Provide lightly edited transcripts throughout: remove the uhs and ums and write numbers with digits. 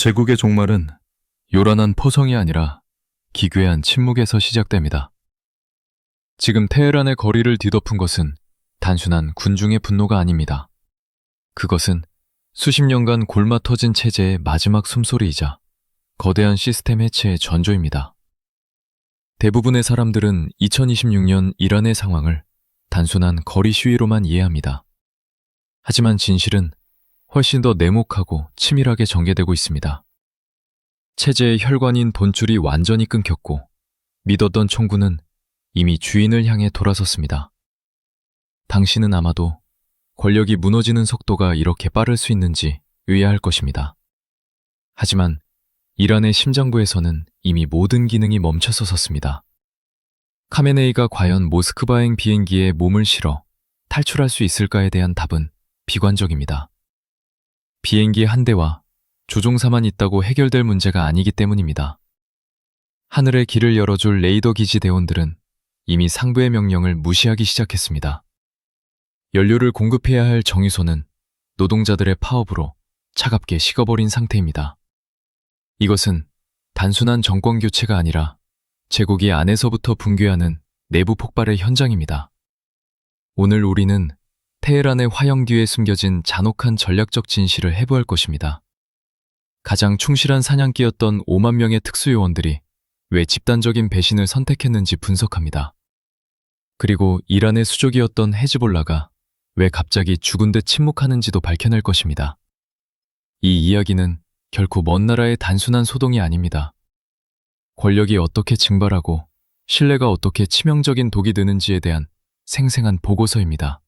제국의 종말은 요란한 포성이 아니라 기괴한 침묵에서 시작됩니다. 지금 테헤란의 거리를 뒤덮은 것은 단순한 군중의 분노가 아닙니다. 그것은 수십 년간 골마 터진 체제의 마지막 숨소리이자 거대한 시스템 해체의 전조입니다. 대부분의 사람들은 2026년 이란의 상황을 단순한 거리 시위로만 이해합니다. 하지만 진실은 훨씬 더 내목하고 치밀하게 전개되고 있습니다. 체제의 혈관인 돈줄이 완전히 끊겼고 믿었던 총구는 이미 주인을 향해 돌아섰습니다. 당신은 아마도 권력이 무너지는 속도가 이렇게 빠를 수 있는지 의아할 것입니다. 하지만 이란의 심장부에서는 이미 모든 기능이 멈춰서 섰습니다. 카메네이가 과연 모스크바행 비행기에 몸을 실어 탈출할 수 있을까에 대한 답은 비관적입니다. 비행기 한 대와 조종사만 있다고 해결될 문제가 아니기 때문입니다. 하늘의 길을 열어줄 레이더 기지 대원들은 이미 상부의 명령을 무시하기 시작했습니다. 연료를 공급해야 할 정유소는 노동자들의 파업으로 차갑게 식어버린 상태입니다. 이것은 단순한 정권 교체가 아니라 제국이 안에서부터 붕괴하는 내부 폭발의 현장입니다. 오늘 우리는 테헤란의 화형 뒤에 숨겨진 잔혹한 전략적 진실을 해부할 것입니다. 가장 충실한 사냥개였던 5만 명의 특수요원들이 왜 집단적인 배신을 선택했는지 분석합니다. 그리고 이란의 수족이었던 헤즈볼라가 왜 갑자기 죽은 듯 침묵하는지도 밝혀낼 것입니다. 이 이야기는 결코 먼 나라의 단순한 소동이 아닙니다. 권력이 어떻게 증발하고 신뢰가 어떻게 치명적인 독이 되는지에 대한 생생한 보고서입니다.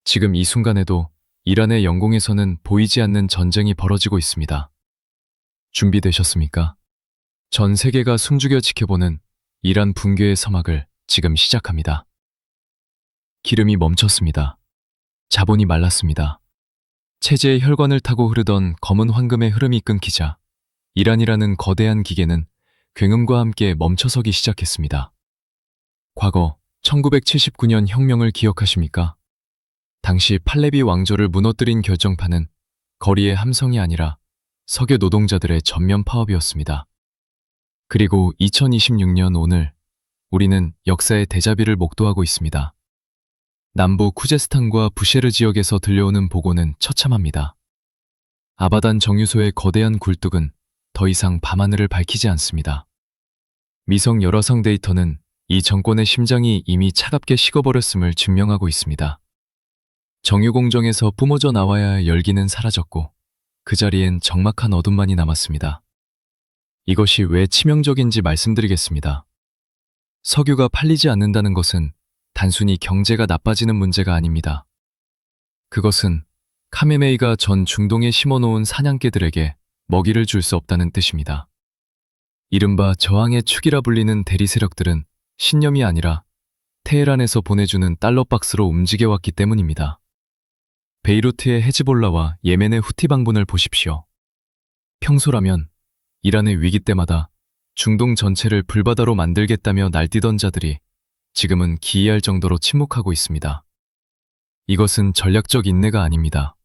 지금 이 순간에도 이란의 영공에서는 보이지 않는 전쟁이 벌어지고 있습니다. 준비되셨습니까? 전 세계가 숨죽여 지켜보는 이란 붕괴의 서막을 지금 시작합니다. 기름이 멈췄습니다. 자본이 말랐습니다. 체제의 혈관을 타고 흐르던 검은 황금의 흐름이 끊기자 이란이라는 거대한 기계는 굉음과 함께 멈춰서기 시작했습니다. 과거 1979년 혁명을 기억하십니까? 당시 팔레비 왕조를 무너뜨린 결정판은 거리의 함성이 아니라 석유 노동자들의 전면 파업이었습니다. 그리고 2026년 오늘 우리는 역사의 대자비를 목도하고 있습니다. 남부 쿠제스탄과 부쉐르 지역에서 들려오는 보고는 처참합니다. 아바단 정유소의 거대한 굴뚝은 더 이상 밤하늘을 밝히지 않습니다. 미성 열화상 데이터는 이 정권의 심장이 이미 차갑게 식어버렸음을 증명하고 있습니다. 정유공정에서 뿜어져 나와야 할 열기는 사라졌고 그 자리엔 적막한 어둠만이 남았습니다. 이것이 왜 치명적인지 말씀드리겠습니다. 석유가 팔리지 않는다는 것은 단순히 경제가 나빠지는 문제가 아닙니다. 그것은 카메네이가 전 중동에 심어놓은 사냥개들에게 먹이를 줄 수 없다는 뜻입니다. 이른바 저항의 축이라 불리는 대리 세력들은 신념이 아니라 테헤란에서 보내주는 달러박스로 움직여왔기 때문입니다. 베이루트의 헤즈볼라와 예멘의 후티 방본을 보십시오. 평소라면 이란의 위기 때마다 중동 전체를 불바다로 만들겠다며 날뛰던 자들이 지금은 기이할 정도로 침묵하고 있습니다. 이것은 전략적 인내가 아닙니다.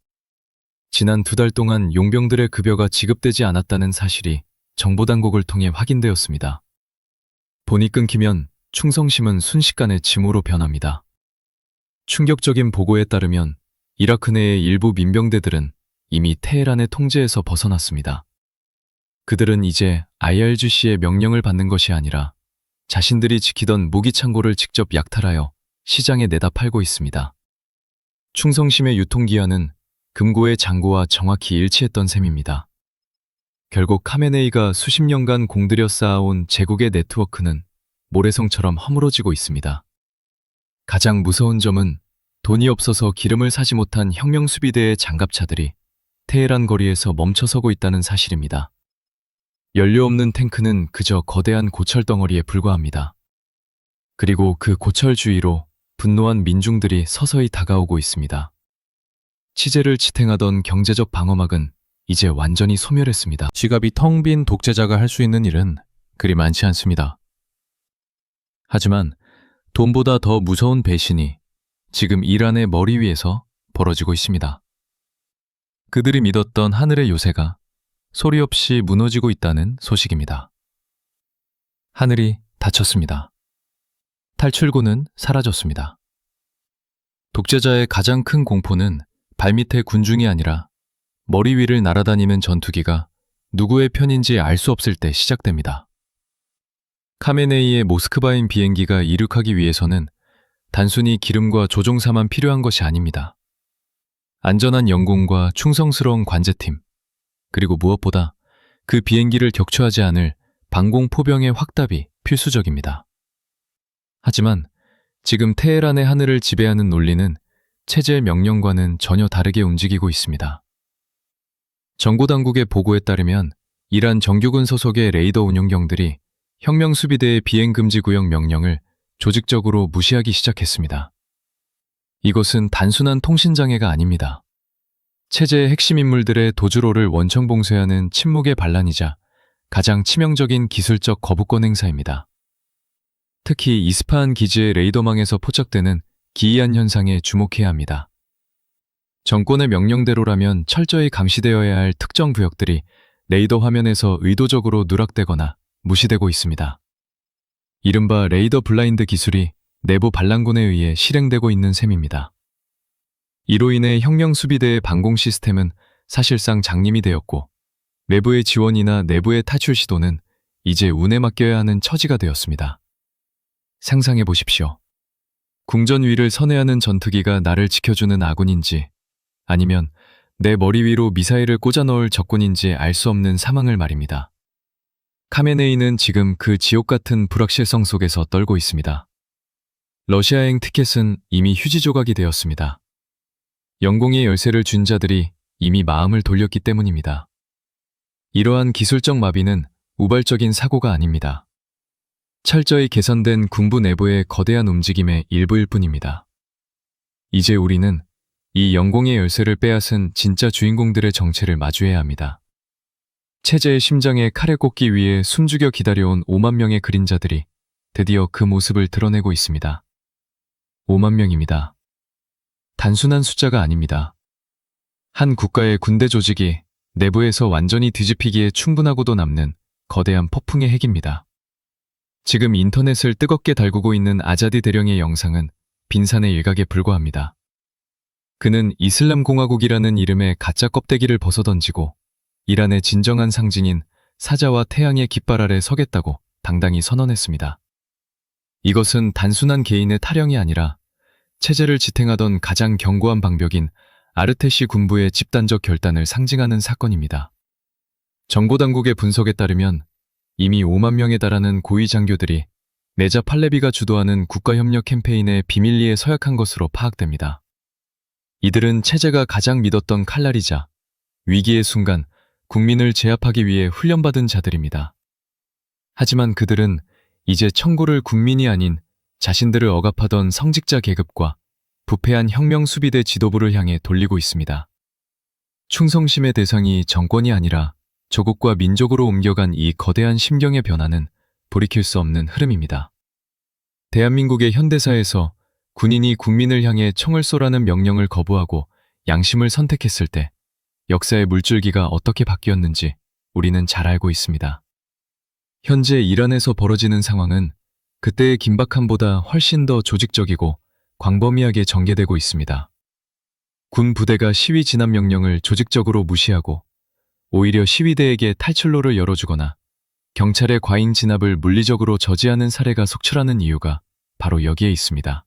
지난 2달 동안 용병들의 급여가 지급되지 않았다는 사실이 정보당국을 통해 확인되었습니다. 본이 끊기면 충성심은 순식간에 짐으로 변합니다. 충격적인 보고에 따르면 이라크 내의 일부 민병대들은 이미 테헤란의 통제에서 벗어났습니다. 그들은 이제 IRGC의 명령을 받는 것이 아니라 자신들이 지키던 무기 창고를 직접 약탈하여 시장에 내다 팔고 있습니다. 충성심의 유통기한은 금고의 잔고와 정확히 일치했던 셈입니다. 결국 카메네이가 수십 년간 공들여 쌓아온 제국의 네트워크는 모래성처럼 허물어지고 있습니다. 가장 무서운 점은 돈이 없어서 기름을 사지 못한 혁명수비대의 장갑차들이 테헤란 거리에서 멈춰서고 있다는 사실입니다. 연료 없는 탱크는 그저 거대한 고철 덩어리에 불과합니다. 그리고 그 고철 주위로 분노한 민중들이 서서히 다가오고 있습니다. 치제를 지탱하던 경제적 방어막은 이제 완전히 소멸했습니다. 지갑이 텅 빈 독재자가 할 수 있는 일은 그리 많지 않습니다. 하지만 돈보다 더 무서운 배신이 지금 이란의 머리 위에서 벌어지고 있습니다. 그들이 믿었던 하늘의 요새가 소리 없이 무너지고 있다는 소식입니다. 하늘이 닫혔습니다. 탈출구는 사라졌습니다. 독재자의 가장 큰 공포는 발밑의 군중이 아니라 머리 위를 날아다니는 전투기가 누구의 편인지 알 수 없을 때 시작됩니다. 카메네이의 모스크바인 비행기가 이륙하기 위해서는 단순히 기름과 조종사만 필요한 것이 아닙니다. 안전한 영공과 충성스러운 관제팀, 그리고 무엇보다 그 비행기를 격추하지 않을 방공 포병의 확답이 필수적입니다. 하지만 지금 테헤란의 하늘을 지배하는 논리는 체제의 명령과는 전혀 다르게 움직이고 있습니다. 정보당국의 보고에 따르면 이란 정규군 소속의 레이더 운용경들이 혁명수비대의 비행금지구역 명령을 조직적으로 무시하기 시작했습니다. 이것은 단순한 통신장애가 아닙니다. 체제의 핵심 인물들의 도주로를 원청봉쇄하는 침묵의 반란이자 가장 치명적인 기술적 거부권 행사입니다. 특히 이스파한 기지의 레이더망에서 포착되는 기이한 현상에 주목해야 합니다. 정권의 명령대로라면 철저히 감시되어야 할 특정 구역들이 레이더 화면에서 의도적으로 누락되거나 무시되고 있습니다. 이른바 레이더 블라인드 기술이 내부 반란군에 의해 실행되고 있는 셈입니다. 이로 인해 혁명수비대의 방공 시스템은 사실상 장님이 되었고 외부의 지원이나 내부의 탈출 시도는 이제 운에 맡겨야 하는 처지가 되었습니다. 상상해 보십시오. 궁전 위를 선회하는 전투기가 나를 지켜주는 아군인지 아니면 내 머리 위로 미사일을 꽂아 넣을 적군인지 알 수 없는 상황을 말입니다. 카메네이는 지금 그 지옥 같은 불확실성 속에서 떨고 있습니다. 러시아행 티켓은 이미 휴지 조각이 되었습니다. 영공의 열쇠를 준 자들이 이미 마음을 돌렸기 때문입니다. 이러한 기술적 마비는 우발적인 사고가 아닙니다. 철저히 계산된 군부 내부의 거대한 움직임의 일부일 뿐입니다. 이제 우리는 이 영공의 열쇠를 빼앗은 진짜 주인공들의 정체를 마주해야 합니다. 체제의 심장에 칼을 꽂기 위해 숨죽여 기다려온 5만 명의 그림자들이 드디어 그 모습을 드러내고 있습니다. 5만 명입니다. 단순한 숫자가 아닙니다. 한 국가의 군대 조직이 내부에서 완전히 뒤집히기에 충분하고도 남는 거대한 폭풍의 핵입니다. 지금 인터넷을 뜨겁게 달구고 있는 아자디 대령의 영상은 빈산의 일각에 불과합니다. 그는 이슬람 공화국이라는 이름의 가짜 껍데기를 벗어던지고 이란의 진정한 상징인 사자와 태양의 깃발 아래 서겠다고 당당히 선언했습니다. 이것은 단순한 개인의 타령이 아니라 체제를 지탱하던 가장 견고한 방벽인 아르테시 군부의 집단적 결단을 상징하는 사건입니다. 정보당국의 분석에 따르면 이미 5만 명에 달하는 고위 장교들이 네자 팔레비가 주도하는 국가협력 캠페인에 비밀리에 서약한 것으로 파악됩니다. 이들은 체제가 가장 믿었던 칼날이자 위기의 순간 국민을 제압하기 위해 훈련받은 자들입니다. 하지만 그들은 이제 청구를 국민이 아닌 자신들을 억압하던 성직자 계급과 부패한 혁명수비대 지도부를 향해 돌리고 있습니다. 충성심의 대상이 정권이 아니라 조국과 민족으로 옮겨간 이 거대한 심경의 변화는 돌이킬 수 없는 흐름입니다. 대한민국의 현대사에서 군인이 국민을 향해 총을 쏘라는 명령을 거부하고 양심을 선택했을 때 역사의 물줄기가 어떻게 바뀌었는지 우리는 잘 알고 있습니다. 현재 이란에서 벌어지는 상황은 그때의 긴박함보다 훨씬 더 조직적이고 광범위하게 전개되고 있습니다. 군 부대가 시위 진압 명령을 조직적으로 무시하고 오히려 시위대에게 탈출로를 열어주거나 경찰의 과잉 진압을 물리적으로 저지하는 사례가 속출하는 이유가 바로 여기에 있습니다.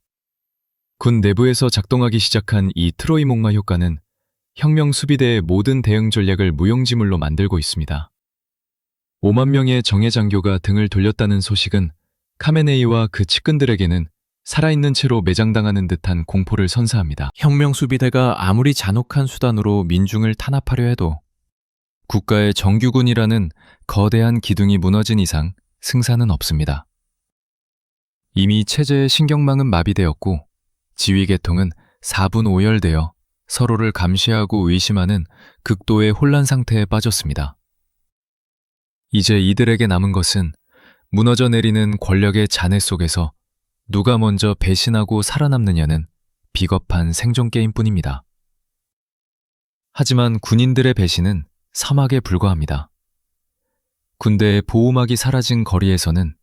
군 내부에서 작동하기 시작한 이 트로이 목마 효과는 혁명 수비대의 모든 대응 전략을 무용지물로 만들고 있습니다. 5만 명의 정예 장교가 등을 돌렸다는 소식은 카메네이와 그 측근들에게는 살아있는 채로 매장당하는 듯한 공포를 선사합니다. 혁명 수비대가 아무리 잔혹한 수단으로 민중을 탄압하려 해도 국가의 정규군이라는 거대한 기둥이 무너진 이상 승산은 없습니다. 이미 체제의 신경망은 마비되었고 지휘계통은 4분 오열되어 서로를 감시하고 의심하는 극도의 혼란 상태에 빠졌습니다. 이제 이들에게 남은 것은 무너져 내리는 권력의 잔해 속에서 누가 먼저 배신하고 살아남느냐는 비겁한 생존 게임뿐입니다. 하지만 군인들의 배신은 사막에 불과합니다. 군대의 보호막이 사라진 거리에서는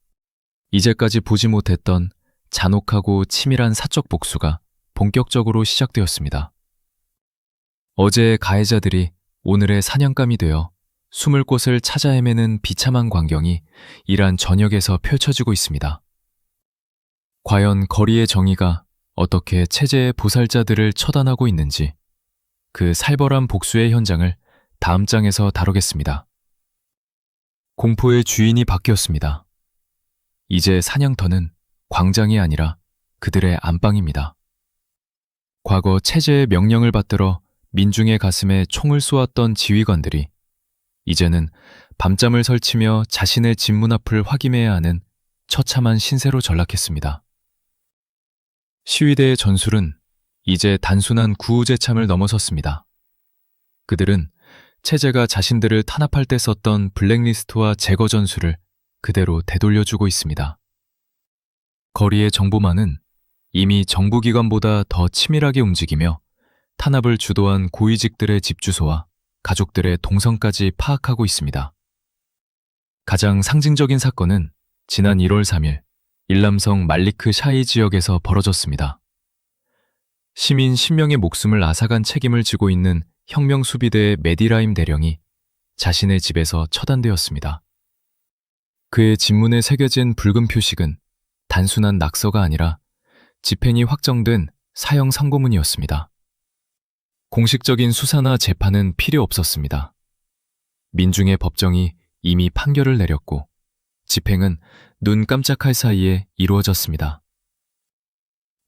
이제까지 보지 못했던 잔혹하고 치밀한 사적 복수가 본격적으로 시작되었습니다. 어제의 가해자들이 오늘의 사냥감이 되어 숨을 곳을 찾아 헤매는 비참한 광경이 이란 전역에서 펼쳐지고 있습니다. 과연 거리의 정의가 어떻게 체제의 보살자들을 처단하고 있는지 그 살벌한 복수의 현장을 다음 장에서 다루겠습니다. 공포의 주인이 바뀌었습니다. 이제 사냥터는 광장이 아니라 그들의 안방입니다. 과거 체제의 명령을 받들어 민중의 가슴에 총을 쏘았던 지휘관들이 이제는 밤잠을 설치며 자신의 집문 앞을 확인해야 하는 처참한 신세로 전락했습니다. 시위대의 전술은 이제 단순한 구우제참을 넘어섰습니다. 그들은 체제가 자신들을 탄압할 때 썼던 블랙리스트와 제거 전술을 그대로 되돌려주고 있습니다. 거리의 정보망은 이미 정부기관보다 더 치밀하게 움직이며 탄압을 주도한 고위직들의 집 주소와 가족들의 동선까지 파악하고 있습니다. 가장 상징적인 사건은 지난 1월 3일 일람성 말리크 샤이 지역에서 벌어졌습니다. 시민 10명의 목숨을 앗아간 책임을 지고 있는 혁명수비대의 메디라임 대령이 자신의 집에서 처단되었습니다. 그의 집문에 새겨진 붉은 표식은 단순한 낙서가 아니라 집행이 확정된 사형 선고문이었습니다. 공식적인 수사나 재판은 필요 없었습니다. 민중의 법정이 이미 판결을 내렸고 집행은 눈 깜짝할 사이에 이루어졌습니다.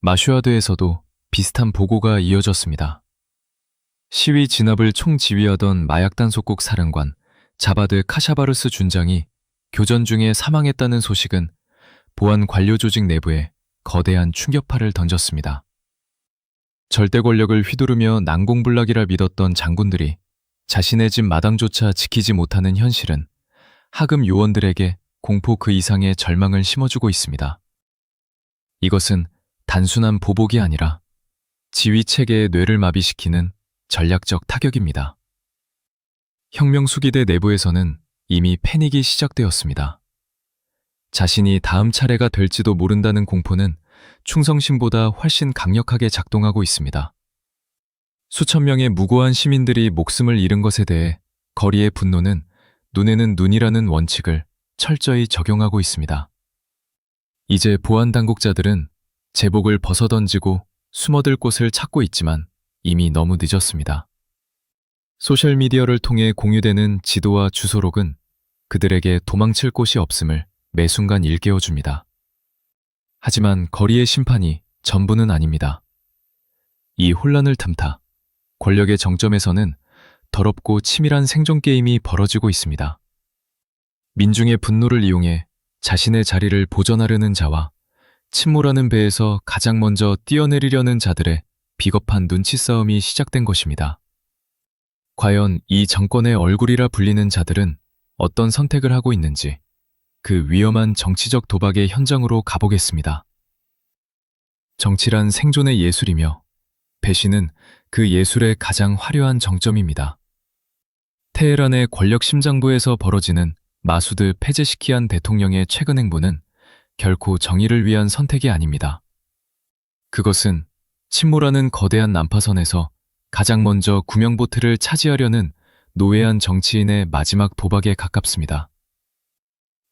마슈아드에서도 비슷한 보고가 이어졌습니다. 시위 진압을 총지휘하던 마약단속국 사령관 자바드 카샤바르스 준장이 교전 중에 사망했다는 소식은 보안 관료 조직 내부에 거대한 충격파를 던졌습니다. 절대 권력을 휘두르며 난공불락이라 믿었던 장군들이 자신의 집 마당조차 지키지 못하는 현실은 하급 요원들에게 공포 그 이상의 절망을 심어주고 있습니다. 이것은 단순한 보복이 아니라 지휘체계의 뇌를 마비시키는 전략적 타격입니다. 혁명수기대 내부에서는 이미 패닉이 시작되었습니다. 자신이 다음 차례가 될지도 모른다는 공포는 충성심보다 훨씬 강력하게 작동하고 있습니다. 수천 명의 무고한 시민들이 목숨을 잃은 것에 대해 거리의 분노는 눈에는 눈이라는 원칙을 철저히 적용하고 있습니다. 이제 보안 당국자들은 제복을 벗어던지고 숨어들 곳을 찾고 있지만 이미 너무 늦었습니다. 소셜미디어를 통해 공유되는 지도와 주소록은 그들에게 도망칠 곳이 없음을 매 순간 일깨워줍니다. 하지만 거리의 심판이 전부는 아닙니다. 이 혼란을 틈타 권력의 정점에서는 더럽고 치밀한 생존 게임이 벌어지고 있습니다. 민중의 분노를 이용해 자신의 자리를 보전하려는 자와 침몰하는 배에서 가장 먼저 뛰어내리려는 자들의 비겁한 눈치 싸움이 시작된 것입니다. 과연 이 정권의 얼굴이라 불리는 자들은 어떤 선택을 하고 있는지 그 위험한 정치적 도박의 현장으로 가보겠습니다. 정치란 생존의 예술이며 배신은 그 예술의 가장 화려한 정점입니다. 테헤란의 권력 심장부에서 벌어지는 마수드 페제시키안 대통령의 최근 행보는 결코 정의를 위한 선택이 아닙니다. 그것은 침몰하는 거대한 난파선에서 가장 먼저 구명보트를 차지하려는 노예한 정치인의 마지막 도박에 가깝습니다.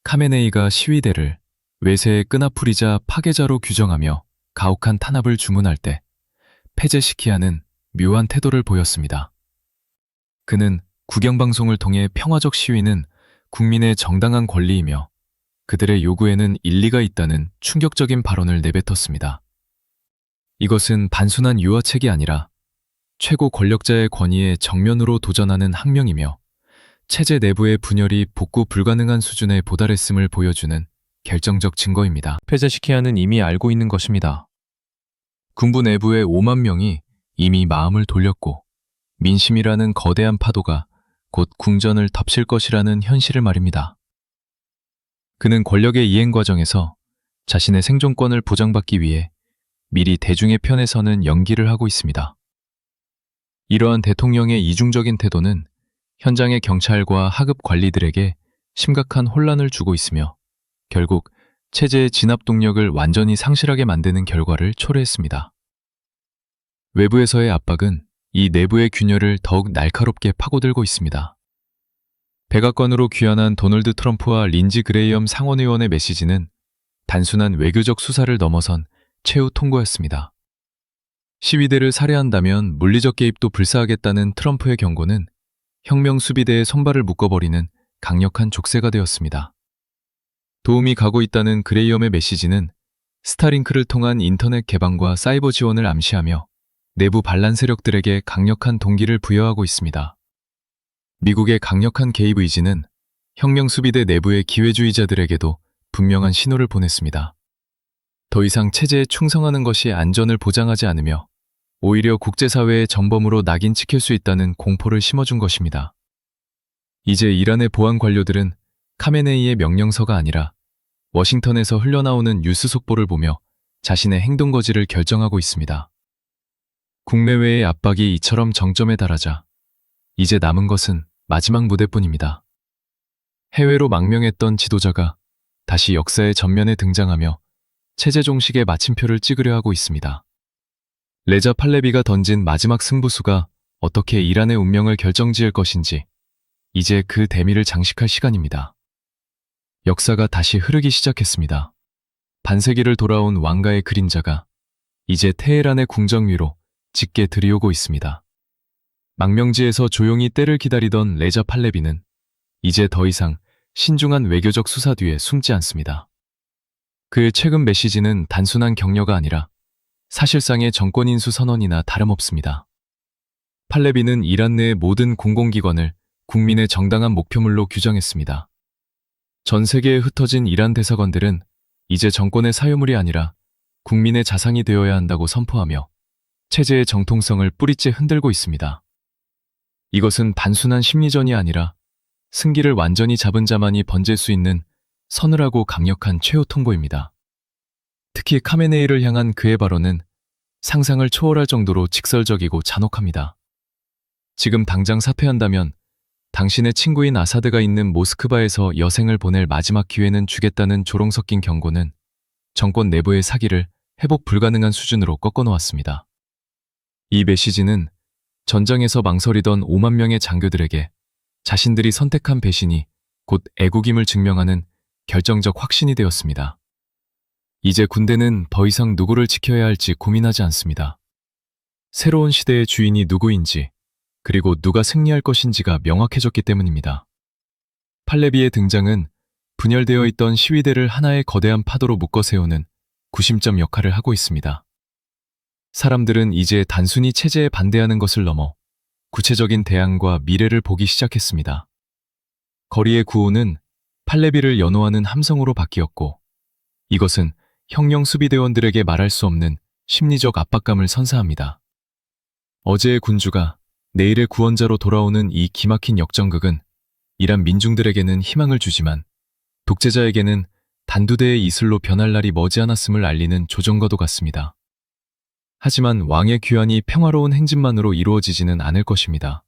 카메네이가 시위대를 외세의 끈앞풀이자 파괴자로 규정하며 가혹한 탄압을 주문할 때 페제시키안은 묘한 태도를 보였습니다. 그는 국영방송을 통해 평화적 시위는 국민의 정당한 권리이며 그들의 요구에는 일리가 있다는 충격적인 발언을 내뱉었습니다. 이것은 단순한 유화책이 아니라 최고 권력자의 권위에 정면으로 도전하는 항명이며 체제 내부의 분열이 복구 불가능한 수준에 도달했음을 보여주는 결정적 증거입니다. 페제시키안은 이미 알고 있는 것입니다. 군부 내부의 5만 명이 이미 마음을 돌렸고 민심이라는 거대한 파도가 곧 궁전을 덮칠 것이라는 현실을 말입니다. 그는 권력의 이행 과정에서 자신의 생존권을 보장받기 위해 미리 대중의 편에 서는 연기를 하고 있습니다. 이러한 대통령의 이중적인 태도는 현장의 경찰과 하급 관리들에게 심각한 혼란을 주고 있으며 결국 체제의 진압 동력을 완전히 상실하게 만드는 결과를 초래했습니다. 외부에서의 압박은 이 내부의 균열을 더욱 날카롭게 파고들고 있습니다. 백악관으로 귀환한 도널드 트럼프와 린지 그레이엄 상원의원의 메시지는 단순한 외교적 수사를 넘어선 최후 통고였습니다. 시위대를 살해한다면 물리적 개입도 불사하겠다는 트럼프의 경고는 혁명 수비대의 손발을 묶어버리는 강력한 족쇄가 되었습니다. 도움이 가고 있다는 그레이엄의 메시지는 스타링크를 통한 인터넷 개방과 사이버 지원을 암시하며 내부 반란 세력들에게 강력한 동기를 부여하고 있습니다. 미국의 강력한 개입 의지는 혁명 수비대 내부의 기회주의자들에게도 분명한 신호를 보냈습니다. 더 이상 체제에 충성하는 것이 안전을 보장하지 않으며 오히려 국제사회의 전범으로 낙인 찍힐 수 있다는 공포를 심어준 것입니다. 이제 이란의 보안 관료들은 카메네이의 명령서가 아니라 워싱턴에서 흘러나오는 뉴스 속보를 보며 자신의 행동 거지를 결정하고 있습니다. 국내외의 압박이 이처럼 정점에 달하자 이제 남은 것은 마지막 무대뿐입니다. 해외로 망명했던 지도자가 다시 역사의 전면에 등장하며 체제 종식의 마침표를 찍으려 하고 있습니다. 레자 팔레비가 던진 마지막 승부수가 어떻게 이란의 운명을 결정지을 것인지 이제 그 대미를 장식할 시간입니다. 역사가 다시 흐르기 시작했습니다. 반세기를 돌아온 왕가의 그림자가 이제 테헤란의 궁정 위로 짙게 들이오고 있습니다. 망명지에서 조용히 때를 기다리던 레자 팔레비는 이제 더 이상 신중한 외교적 수사 뒤에 숨지 않습니다. 그의 최근 메시지는 단순한 격려가 아니라 사실상의 정권 인수 선언이나 다름없습니다. 팔레비는 이란 내의 모든 공공기관을 국민의 정당한 목표물로 규정했습니다. 전 세계에 흩어진 이란 대사관들은 이제 정권의 사유물이 아니라 국민의 자산이 되어야 한다고 선포하며 체제의 정통성을 뿌리째 흔들고 있습니다. 이것은 단순한 심리전이 아니라 승기를 완전히 잡은 자만이 번질 수 있는 서늘하고 강력한 최후 통보입니다. 특히 카메네이를 향한 그의 발언은 상상을 초월할 정도로 직설적이고 잔혹합니다. 지금 당장 사퇴한다면 당신의 친구인 아사드가 있는 모스크바에서 여생을 보낼 마지막 기회는 주겠다는 조롱 섞인 경고는 정권 내부의 사기를 회복 불가능한 수준으로 꺾어놓았습니다. 이 메시지는 전장에서 망설이던 5만 명의 장교들에게 자신들이 선택한 배신이 곧 애국임을 증명하는 결정적 확신이 되었습니다. 이제 군대는 더 이상 누구를 지켜야 할지 고민하지 않습니다. 새로운 시대의 주인이 누구인지 그리고 누가 승리할 것인지가 명확해졌기 때문입니다. 팔레비의 등장은 분열되어 있던 시위대를 하나의 거대한 파도로 묶어 세우는 구심점 역할을 하고 있습니다. 사람들은 이제 단순히 체제에 반대하는 것을 넘어 구체적인 대안과 미래를 보기 시작했습니다. 거리의 구호는 팔레비를 연호하는 함성으로 바뀌었고 이것은 혁명 수비대원들에게 말할 수 없는 심리적 압박감을 선사합니다. 어제의 군주가 내일의 구원자로 돌아오는 이 기막힌 역전극은 이란 민중들에게는 희망을 주지만 독재자에게는 단두대의 이슬로 변할 날이 머지않았음을 알리는 조정과도 같습니다. 하지만 왕의 귀환이 평화로운 행진만으로 이루어지지는 않을 것입니다.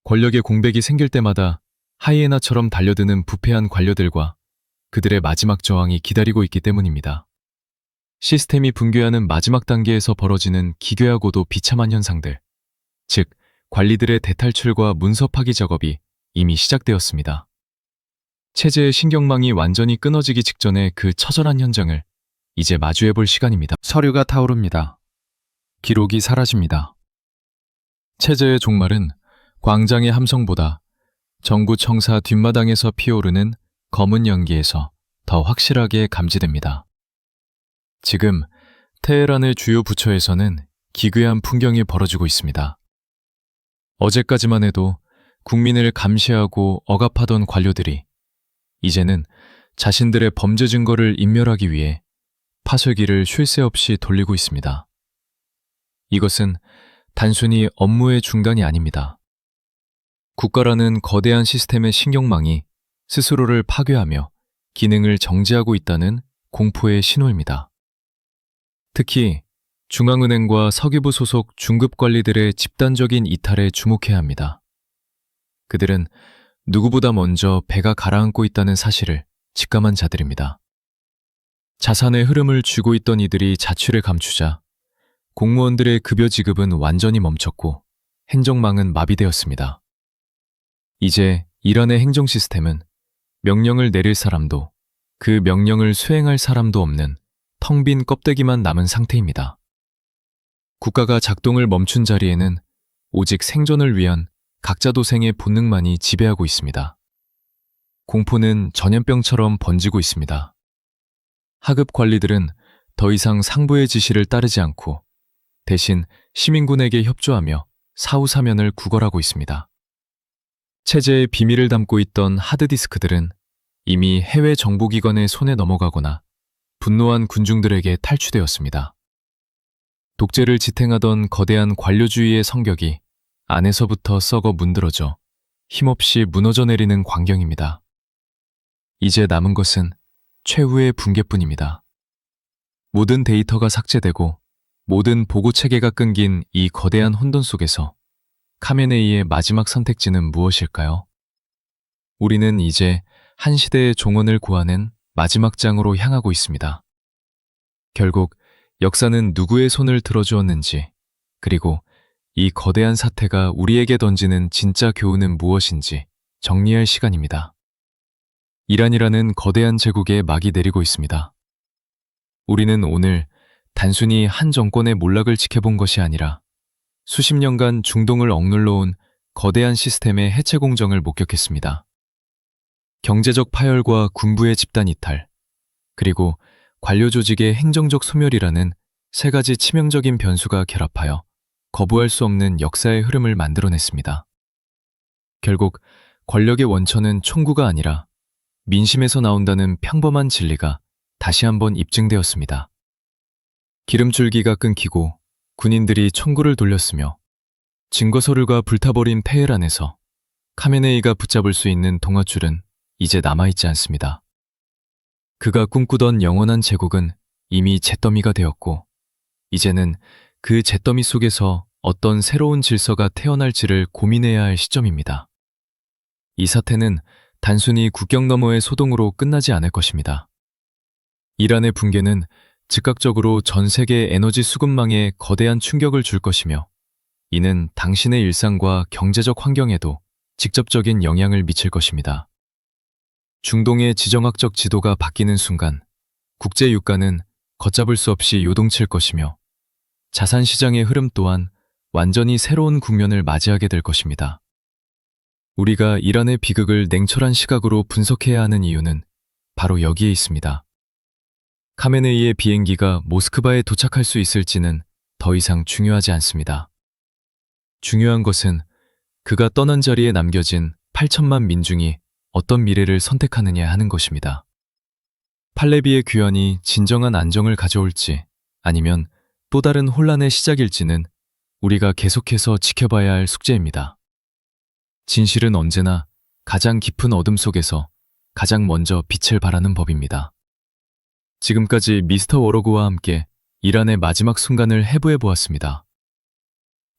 권력의 공백이 생길 때마다 하이에나처럼 달려드는 부패한 관료들과 그들의 마지막 저항이 기다리고 있기 때문입니다. 시스템이 붕괴하는 마지막 단계에서 벌어지는 기괴하고도 비참한 현상들, 즉 관리들의 대탈출과 문서 파기 작업이 이미 시작되었습니다. 체제의 신경망이 완전히 끊어지기 직전의 그 처절한 현장을 이제 마주해볼 시간입니다. 서류가 타오릅니다. 기록이 사라집니다. 체제의 종말은 광장의 함성보다 정부 청사 뒷마당에서 피오르는 검은 연기에서 더 확실하게 감지됩니다. 지금 테헤란의 주요 부처에서는 기괴한 풍경이 벌어지고 있습니다. 어제까지만 해도 국민을 감시하고 억압하던 관료들이 이제는 자신들의 범죄 증거를 인멸하기 위해 파쇄기를 쉴 새 없이 돌리고 있습니다. 이것은 단순히 업무의 중단이 아닙니다. 국가라는 거대한 시스템의 신경망이 스스로를 파괴하며 기능을 정지하고 있다는 공포의 신호입니다. 특히 중앙은행과 석유부 소속 중급 관리들의 집단적인 이탈에 주목해야 합니다. 그들은 누구보다 먼저 배가 가라앉고 있다는 사실을 직감한 자들입니다. 자산의 흐름을 쥐고 있던 이들이 자취를 감추자 공무원들의 급여 지급은 완전히 멈췄고 행정망은 마비되었습니다. 이제 이란의 행정 시스템은 명령을 내릴 사람도 그 명령을 수행할 사람도 없는 텅 빈 껍데기만 남은 상태입니다. 국가가 작동을 멈춘 자리에는 오직 생존을 위한 각자 도생의 본능만이 지배하고 있습니다. 공포는 전염병처럼 번지고 있습니다. 하급 관리들은 더 이상 상부의 지시를 따르지 않고 대신 시민군에게 협조하며 사후사면을 구걸하고 있습니다. 체제의 비밀을 담고 있던 하드디스크들은 이미 해외 정보기관의 손에 넘어가거나 분노한 군중들에게 탈취되었습니다. 독재를 지탱하던 거대한 관료주의의 성격이 안에서부터 썩어 문드러져 힘없이 무너져 내리는 광경입니다. 이제 남은 것은 최후의 붕괴뿐입니다. 모든 데이터가 삭제되고 모든 보고체계가 끊긴 이 거대한 혼돈 속에서 카메네이의 마지막 선택지는 무엇일까요? 우리는 이제 한 시대의 종언을 구하는 마지막 장으로 향하고 있습니다. 결국 역사는 누구의 손을 들어주었는지, 그리고 이 거대한 사태가 우리에게 던지는 진짜 교훈은 무엇인지 정리할 시간입니다. 이란이라는 거대한 제국에 막이 내리고 있습니다. 우리는 오늘 단순히 한 정권의 몰락을 지켜본 것이 아니라 수십 년간 중동을 억눌러 온 거대한 시스템의 해체 공정을 목격했습니다. 경제적 파열과 군부의 집단 이탈, 그리고 관료 조직의 행정적 소멸이라는 세 가지 치명적인 변수가 결합하여 거부할 수 없는 역사의 흐름을 만들어냈습니다. 결국 권력의 원천은 총구가 아니라 민심에서 나온다는 평범한 진리가 다시 한번 입증되었습니다. 기름줄기가 끊기고 군인들이 총구를 돌렸으며 증거서류가 불타버린 테헤란에서 카메네이가 붙잡을 수 있는 동아줄은 이제 남아있지 않습니다. 그가 꿈꾸던 영원한 제국은 이미 잿더미가 되었고 이제는 그 잿더미 속에서 어떤 새로운 질서가 태어날지를 고민해야 할 시점입니다. 이 사태는 단순히 국경 너머의 소동으로 끝나지 않을 것입니다. 이란의 붕괴는 즉각적으로 전 세계 에너지 수급망에 거대한 충격을 줄 것이며 이는 당신의 일상과 경제적 환경에도 직접적인 영향을 미칠 것입니다. 중동의 지정학적 지도가 바뀌는 순간 국제 유가는 걷잡을 수 없이 요동칠 것이며 자산 시장의 흐름 또한 완전히 새로운 국면을 맞이하게 될 것입니다. 우리가 이란의 비극을 냉철한 시각으로 분석해야 하는 이유는 바로 여기에 있습니다. 카메네이의 비행기가 모스크바에 도착할 수 있을지는 더 이상 중요하지 않습니다. 중요한 것은 그가 떠난 자리에 남겨진 8천만 민중이 어떤 미래를 선택하느냐 하는 것입니다. 팔레비의 귀환이 진정한 안정을 가져올지 아니면 또 다른 혼란의 시작일지는 우리가 계속해서 지켜봐야 할 숙제입니다. 진실은 언제나 가장 깊은 어둠 속에서 가장 먼저 빛을 발하는 법입니다. 지금까지 미스터 워로그와 함께 이란의 마지막 순간을 해부해 보았습니다.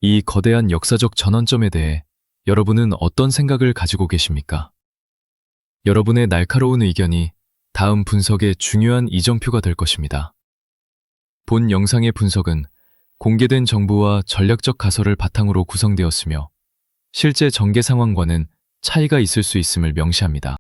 이 거대한 역사적 전환점에 대해 여러분은 어떤 생각을 가지고 계십니까? 여러분의 날카로운 의견이 다음 분석의 중요한 이정표가 될 것입니다. 본 영상의 분석은 공개된 정보와 전략적 가설을 바탕으로 구성되었으며 실제 전개 상황과는 차이가 있을 수 있음을 명시합니다.